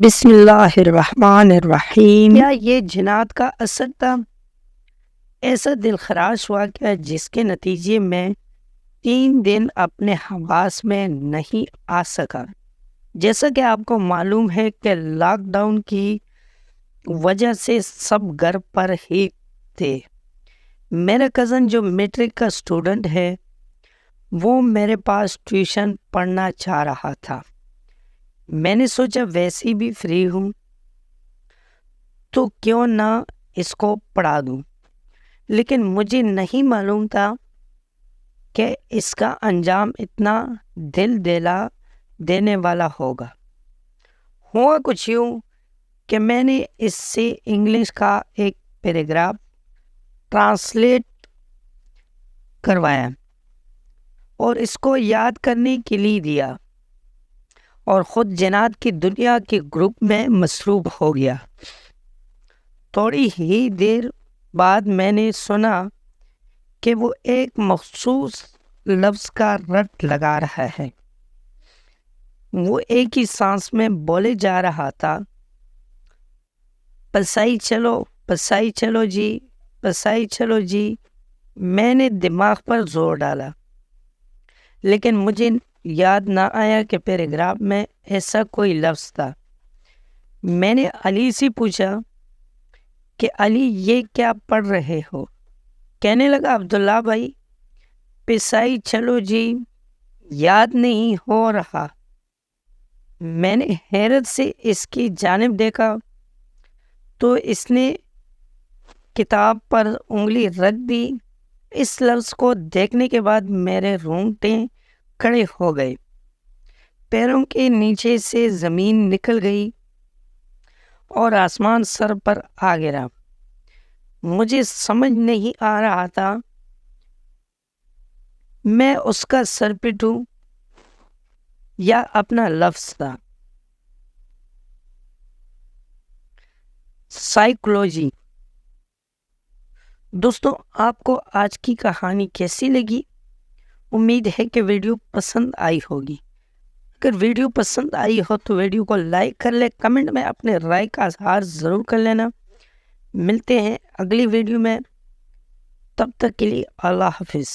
بسم اللہ الرحمن الرحیم۔ کیا یہ جنات کا اثر تھا؟ ایسا دلخراش واقعہ جس کے نتیجے میں 3 دن اپنے حواس میں نہیں آ سکا۔ جیسا کہ آپ کو معلوم ہے کہ لاک ڈاؤن کی وجہ سے سب گھر پر ہی تھے۔ میرا کزن جو میٹرک کا اسٹوڈنٹ ہے وہ میرے پاس ٹیوشن پڑھنا چاہ رہا تھا۔ میں نے سوچا ویسے بھی فری ہوں تو کیوں نہ اس کو پڑھا دوں، لیکن مجھے نہیں معلوم تھا کہ اس کا انجام اتنا دل دہلا دینے والا ہوگا۔ ہوا کچھ یوں کہ میں نے اس سے انگلش کا ایک پیراگراف ٹرانسلیٹ کروایا اور اس کو یاد کرنے کے لیے دیا اور خود جنات کی دنیا کے گروپ میں مصروف ہو گیا۔ تھوڑی ہی دیر بعد میں نے سنا کہ وہ ایک مخصوص لفظ کا رٹ لگا رہا ہے۔ وہ ایک ہی سانس میں بولے جا رہا تھا، پسائی چلو جی، پسائی چلو جی۔ میں نے دماغ پر زور ڈالا لیکن مجھے یاد نہ آیا کہ پیراگراف میں ایسا کوئی لفظ تھا۔ میں نے علی سے پوچھا کہ علی یہ کیا پڑھ رہے ہو؟ کہنے لگا عبداللہ بھائی پسائی چلو جی یاد نہیں ہو رہا۔ میں نے حیرت سے اس کی جانب دیکھا تو اس نے کتاب پر انگلی رکھ دی۔ اس لفظ کو دیکھنے کے بعد میرے رونگٹے کھڑے ہو گئے، پیروں کے نیچے سے زمین نکل گئی اور آسمان سر پر آ گرا۔ مجھے سمجھ نہیں آ رہا تھا میں اس کا سر پٹوں یا اپنا لفظ تھا۔ سائیکولوجی۔ دوستوں، آپ کو آج کی کہانی کیسی لگی؟ امید ہے کہ ویڈیو پسند آئی ہوگی۔ اگر ویڈیو پسند آئی ہو تو ویڈیو کو لائک کر لیں، کمنٹ میں اپنے رائے کا اظہار ضرور کر لینا۔ ملتے ہیں اگلی ویڈیو میں، تب تک کے لیے اللہ حافظ۔